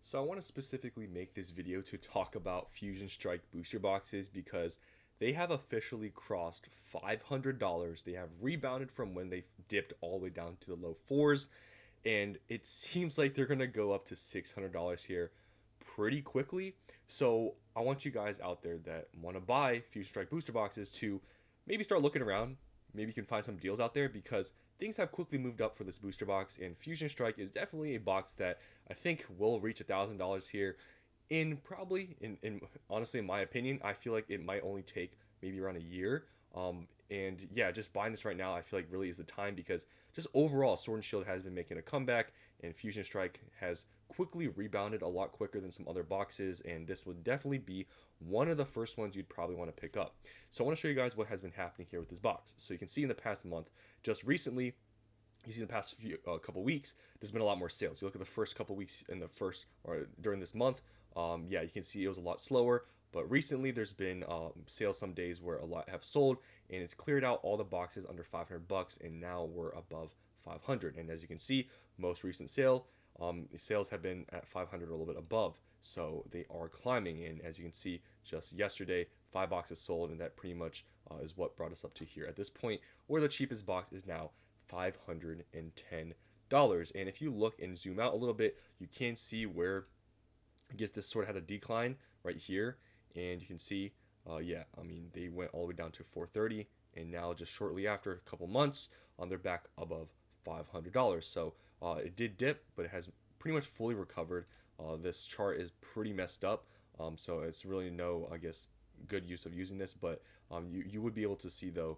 So I want to specifically make this video to talk about Fusion Strike booster boxes because they have officially crossed $500. They have rebounded from when they dipped all the way down to the low fours, and it seems like they're going to go up to $600 here pretty quickly. So I want you guys out there that want to buy Fusion Strike booster boxes to maybe start looking around. Maybe you can find some deals out there because things have quickly moved up for this booster box, and Fusion Strike is definitely a box that I think will reach $1,000 here in probably in honestly, in my opinion, I feel like it might only take maybe around a year. And yeah, just buying this right now, I feel like really is the time because just overall, Sword and Shield has been making a comeback, and Fusion Strike has quickly rebounded a lot quicker than some other boxes, and this would definitely be one of the first ones you'd probably want to pick up. So I want to show you guys what has been happening here with this box. So you can see in the past month, just recently, you see in the past couple weeks, there's been a lot more sales. You look at the first couple weeks in the first or during this month, yeah, you can see it was a lot slower. But recently, there's been sales some days where a lot have sold, and it's cleared out all the boxes under 500 bucks, and now we're above 500. And as you can see, most recent sales have been at 500 or a little bit above, so they are climbing. And as you can see, just yesterday, 5 boxes sold, and that pretty much is what brought us up to here at this point, where the cheapest box is now $510. And if you look and zoom out a little bit, you can see where I guess this sort of had a decline right here, and you can see, yeah, I mean, they went all the way down to 430, and now just shortly after a couple months, they're back above $500. So it did dip, but it has pretty much fully recovered. This chart is pretty messed up, so it's really no, I guess, good use of using this, but you would be able to see though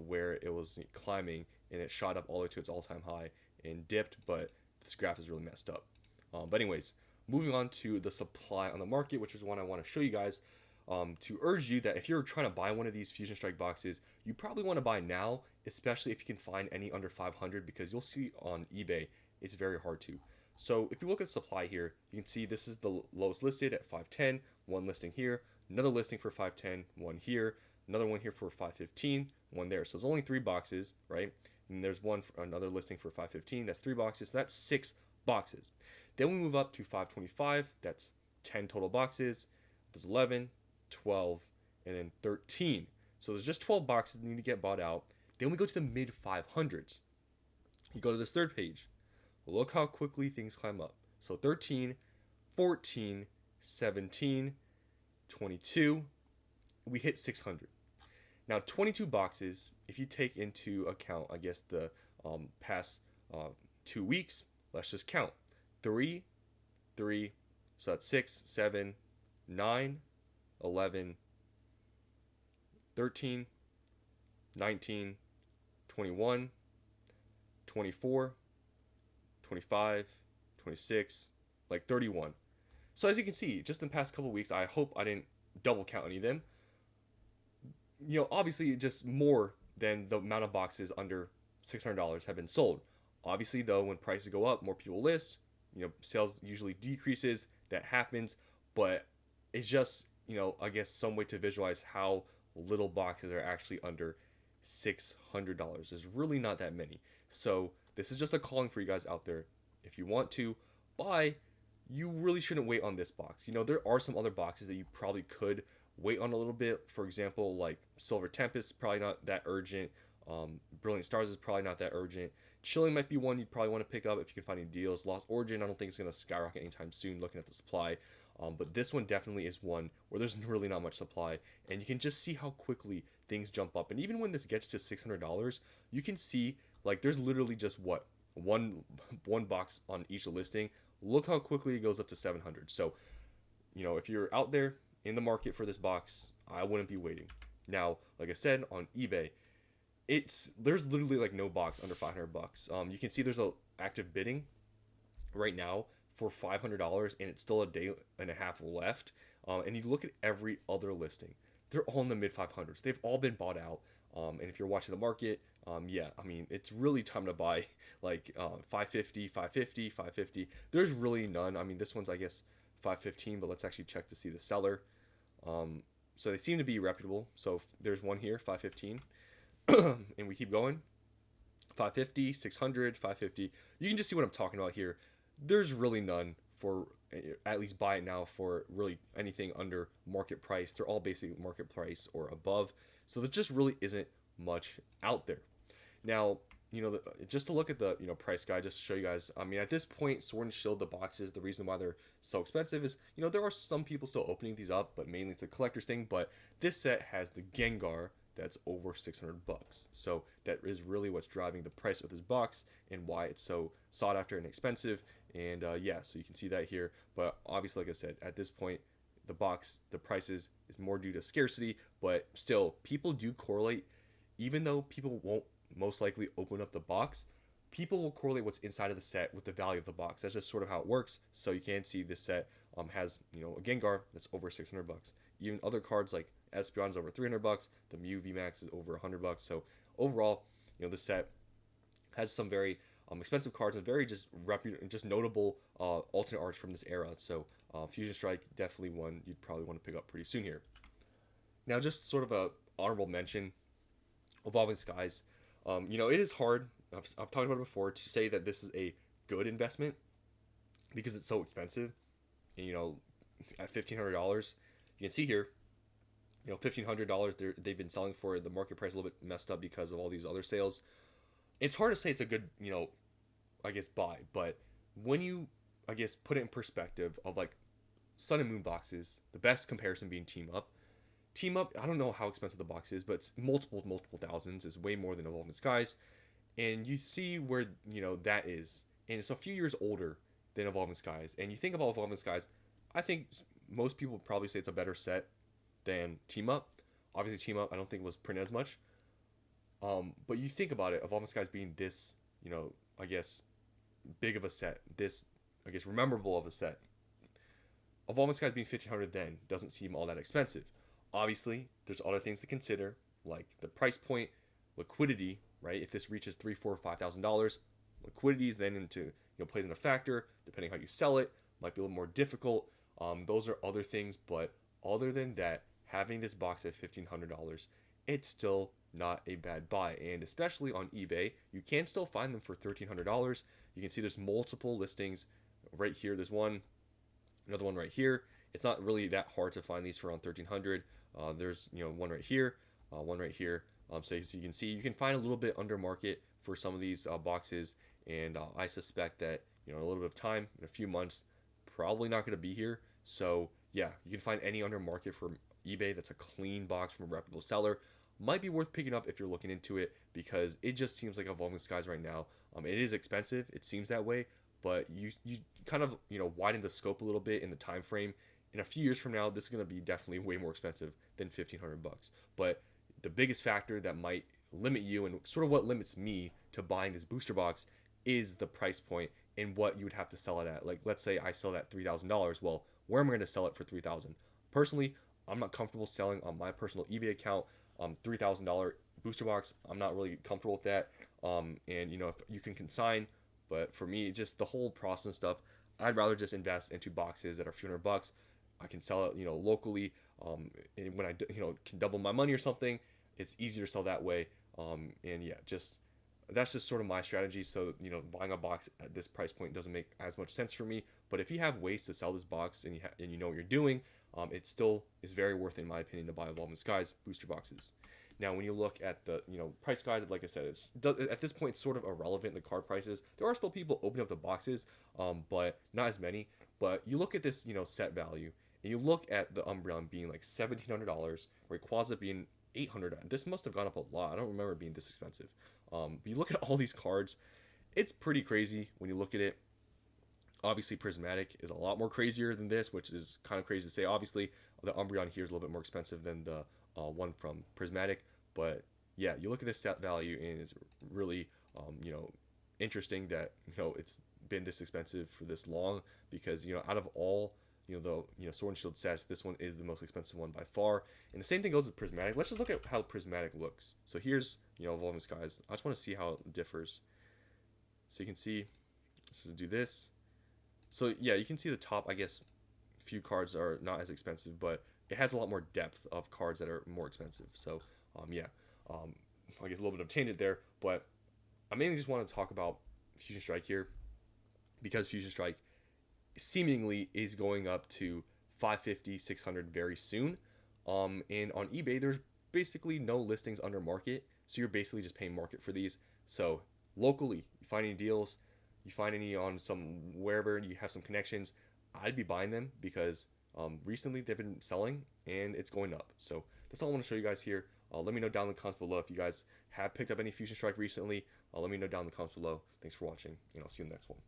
where it was climbing and it shot up all the way to its all-time high and dipped, but this graph is really messed up. But anyways, moving on to the supply on the market, which is one I want to show you guys, to urge you that if you're trying to buy one of these Fusion Strike boxes, you probably want to buy now, especially if you can find any under 500, because you'll see on eBay it's very hard to. So if you look at supply here, you can see this is the lowest listed at 510, one listing here, another listing for 510, one here, another one here for 515, one there. So there's only 3 boxes, right? And there's one for another listing for 515, that's 3 boxes, so that's 6 boxes. Then we move up to 525, that's 10 total boxes. There's 11, 12, and then 13. So there's just 12 boxes that need to get bought out. Then we go to the mid 500s. You go to this third page. Look how quickly things climb up. So 13, 14, 17, 22, we hit 600. Now 22 boxes, if you take into account, I guess, the past 2 weeks, let's just count. 3, 3, so that's 6, 7, 9, 11, 13, 19, 21, 24, 25, 26, like 31. So as you can see, just in the past couple weeks, I hope I didn't double count any of them. You know, obviously just more than the amount of boxes under $600 have been sold. Obviously, though, when prices go up, more people list. You know, sales usually decreases. That happens, but it's just, you know, I guess some way to visualize how little boxes are actually under $600. There's really not that many. So this is just a calling for you guys out there. If you want to buy, you really shouldn't wait on this box. You know, there are some other boxes that you probably could wait on a little bit. For example, like Silver Tempest, probably not that urgent. Brilliant Stars is probably not that urgent. Chilling might be one you'd probably want to pick up if you can find any deals. Lost Origin, I don't think it's going to skyrocket anytime soon looking at the supply. But this one definitely is one where there's really not much supply, and you can just see how quickly things jump up. And even when this gets to $600, you can see, like, there's literally just one box on each listing. Look how quickly it goes up to 700. So, you know, if you're out there in the market for this box, I wouldn't be waiting. Now, like I said, on eBay, there's literally like no box under 500 bucks. You can see there's a active bidding right now for $500, and it's still a day and a half left. And you look at every other listing, they're all in the mid 500s. They've all been bought out. And if you're watching the market, yeah, I mean, it's really time to buy like 550, 550, 550. There's really none. I mean, this one's, I guess, 515, but let's actually check to see the seller. So they seem to be reputable. So there's one here, 515. And we keep going. 550, 600, 550. You can just see what I'm talking about here. There's really none for at least buy it now for really anything under market price. They're all basically market price or above. So there just really isn't much out there. Now, just to look at the price guide, just to show you guys. I mean, at this point, Sword and Shield, the boxes, the reason why they're so expensive is there are some people still opening these up, but mainly it's a collector's thing. But this set has the Gengar that's over $600, so that is really what's driving the price of this box and why it's so sought after and expensive. And yeah, so you can see that here. But obviously, like I said, at this point, the prices is more due to scarcity, but still, people do correlate, even though people won't most likely open up the box, people will correlate what's inside of the set with the value of the box. That's just sort of how it works. So you can see this set has a Gengar that's over $600. Even other cards like Espeon is over $300. The Mew VMAX is over $100. So overall, this set has some very expensive cards and very just just notable alternate arts from this era. So Fusion Strike, definitely one you'd probably want to pick up pretty soon here. Now, just sort of a honorable mention, Evolving Skies. It is hard. I've talked about it before to say that this is a good investment because it's so expensive. And, at $1,500, you can see here, $1,500 they've been selling for. The market price a little bit messed up because of all these other sales. It's hard to say it's a good, I guess buy, but when you, I guess, put it in perspective of like Sun and Moon boxes, the best comparison being Team Up. Team Up, I don't know how expensive the box is, but it's multiple thousands. It's way more than Evolving Skies. And you see where, that is. And it's a few years older than Evolving Skies. And you think about Evolving Skies, I think most people would probably say it's a better set than Team Up. Obviously, Team Up I don't think was printed as much. But you think about it, Evolving Skies being this, I guess, big of a set. This, I guess, memorable of a set. Evolving Skies being $1,500 then doesn't seem all that expensive. Obviously, there's other things to consider, like the price point, liquidity, right? If this reaches $3,000, $4,000, $5,000, liquidity is then plays in a factor. Depending how you sell it, might be a little more difficult. Those are other things, but other than that, having this box at $1,500, it's still not a bad buy. And especially on eBay, you can still find them for $1,300. You can see there's multiple listings right here. There's one, another one right here. It's not really that hard to find these for around $1,300. There's one right here, one right here. So as you can see, you can find a little bit under market for some of these boxes, and I suspect that in a little bit of time, in a few months, probably not going to be here. So yeah, you can find any under market from eBay that's a clean box from a reputable seller. Might be worth picking up if you're looking into it, because it just seems like Evolving Skies right now. It is expensive. It seems that way, but you kind of widen the scope a little bit in the time frame. In a few years from now, this is going to be definitely way more expensive than $1,500. But the biggest factor that might limit you, and sort of what limits me to buying this booster box, is the price point and what you would have to sell it at. Like, let's say I sell it at $3,000. Well, where am I going to sell it for $3,000? Personally, I'm not comfortable selling on my personal eBay account $3,000 booster box. I'm not really comfortable with that. And if you can consign, but for me, just the whole process and stuff, I'd rather just invest into boxes that are a few $100. I can sell it, locally. And when I, can double my money or something, it's easier to sell that way. And yeah, that's just sort of my strategy. So, buying a box at this price point doesn't make as much sense for me. But if you have ways to sell this box and you know what you're doing, it still is very worth it, in my opinion, to buy Evolving Skies booster boxes. Now, when you look at the price guide, like I said, it's at this point it's sort of irrelevant, the card prices. There are still people opening up the boxes, but not as many. But you look at this, set value, and you look at the Umbreon being like $1,700, Rayquaza being $800. This must have gone up a lot. I don't remember it being this expensive. But you look at all these cards, it's pretty crazy when you look at it. Obviously, Prismatic is a lot more crazier than this, which is kind of crazy to say. Obviously, the Umbreon here is a little bit more expensive than the one from Prismatic. But yeah, you look at this set value, and it's really, interesting that, it's been this expensive for this long, because, out of all, the Sword and Shield sets, this one is the most expensive one by far. And the same thing goes with Prismatic. Let's just look at how Prismatic looks. So here's, Evolving Skies. I just want to see how it differs. So you can see, let's just do this. So yeah, you can see the top, I guess, few cards are not as expensive, but it has a lot more depth of cards that are more expensive. So yeah, I guess a little bit of tangent there, but I mainly just want to talk about Fusion Strike here, because Fusion Strike seemingly is going up to 550, 600 very soon. And on eBay, there's basically no listings under market, so you're basically just paying market for these. So locally, you find any deals, you find any on some wherever you have some connections, I'd be buying them because recently they've been selling and it's going up. So that's all I want to show you guys here. Let me know down in the comments below if you guys have picked up any Fusion Strike recently. Let me know down in the comments below. Thanks for watching, and I'll see you in the next one.